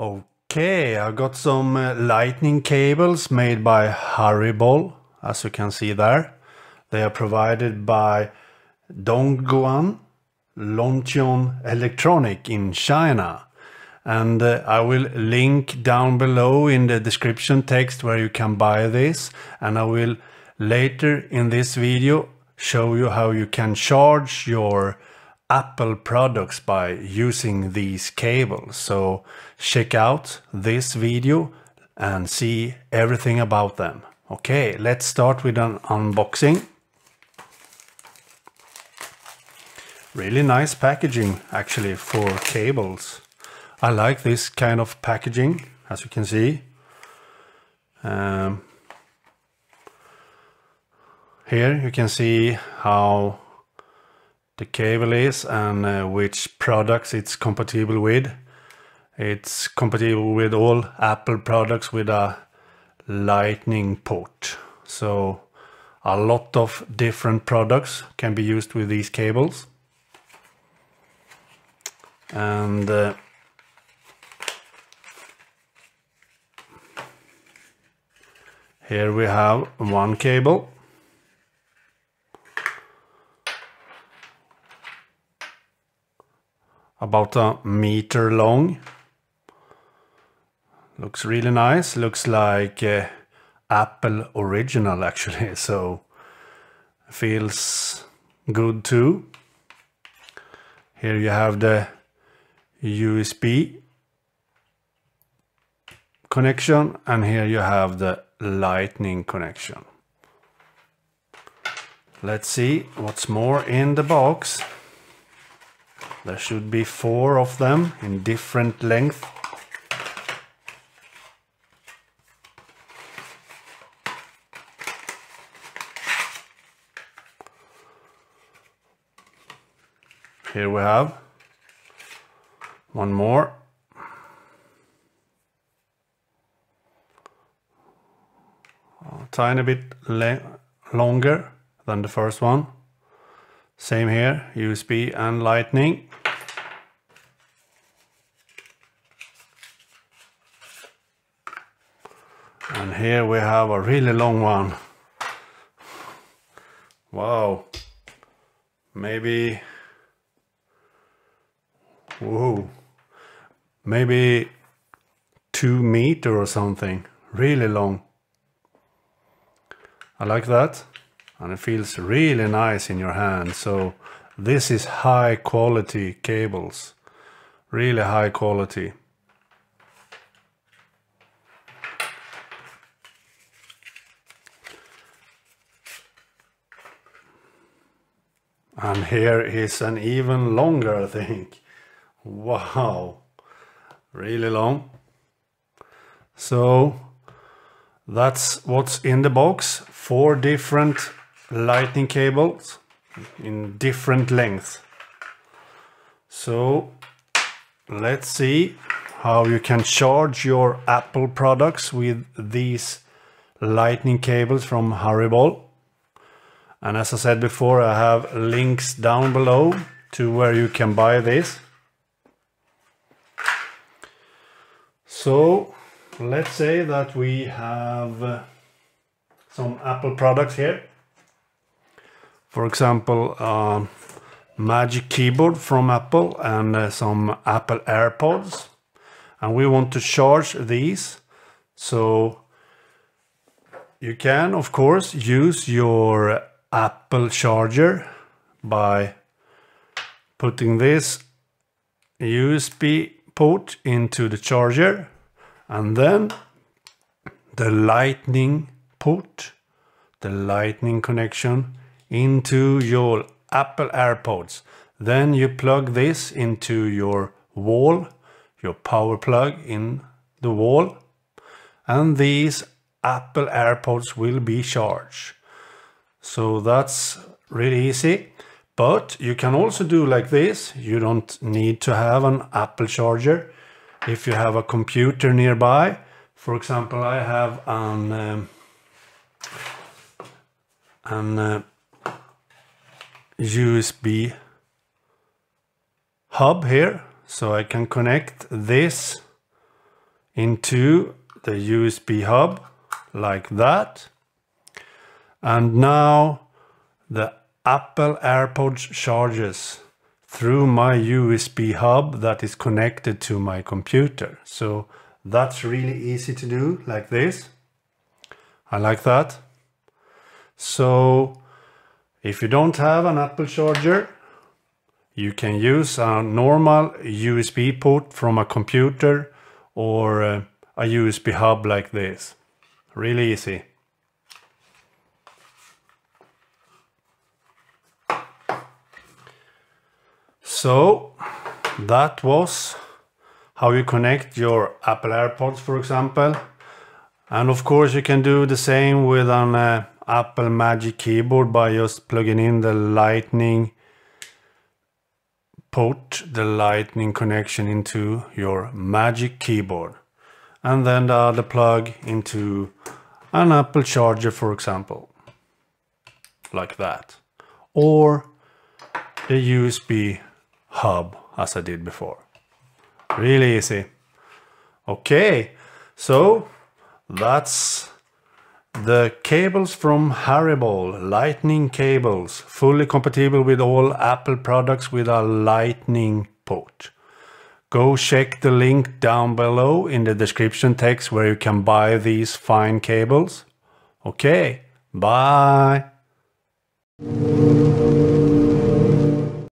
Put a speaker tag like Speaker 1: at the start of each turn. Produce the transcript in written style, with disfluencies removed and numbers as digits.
Speaker 1: Okay, I got some lightning cables made by Haribol, as you can see there. They are provided by Dongguan Lontion Electronic in China. And I will link down below in the description text where you can buy this. And I will later in this video show you how you can charge your Apple products by using these cables. So check out this video and see everything about them. Okay, let's start with an unboxing. Really nice packaging actually for cables. I like this kind of packaging, as you can see. Here you can see how the cable is and which products it's compatible with. It's compatible with all Apple products with a lightning port. So a lot of different products can be used with these cables. And here we have one cable. About a meter long. Looks really nice. Looks like Apple original actually. So feels good too. Here you have the USB connection and here you have the lightning connection. Let's see what's more in the box. There should be 4 of them in different length. Here we have one more. A tiny bit longer than the first one. Same here, USB and lightning. And here we have a really long one. Wow. Maybe, whoa, maybe 2 meters or something. Really long. I like that. And it feels really nice in your hand. So this is high quality cables. Really high quality. And here is an even longer, I think. Wow. Really long. So that's what's in the box. 4 different lightning cables in different lengths. So let's see how you can charge your Apple products with these lightning cables from Haribol. And as I said before, I have links down below to where you can buy this. So let's say that we have some Apple products here. For example, Magic Keyboard from Apple and some Apple Airpods. And we want to charge these. So you can, of course, use your Apple charger by putting this USB port into the charger and then the lightning port, the lightning connection into your Apple Airpods. Then you plug this into your wall, your power plug in the wall, and these Apple Airpods will be charged. So that's really easy. But you can also do like this. You don't need to have an Apple charger. If you have a computer nearby, for example, I have an USB hub here, so I can connect this into the USB hub like that. And now the Apple Airpods charges through my USB hub that is connected to my computer. So that's really easy to do, like this. I like that. So if you don't have an Apple charger, you can use a normal USB port from a computer or a USB hub like this. Really easy. So that was how you connect your Apple Airpods, for example. And of course you can do the same with an Apple Magic Keyboard by just plugging in the Lightning port, the Lightning connection into your Magic Keyboard. And then the other plug into an Apple charger, for example. Like that. Or the USB hub, as I did before. Really easy. Okay, so that's the cables from Haribol Lightning Cables, fully compatible with all Apple products with a Lightning port. Go check the link down below in the description text where you can buy these fine cables. Okay, bye.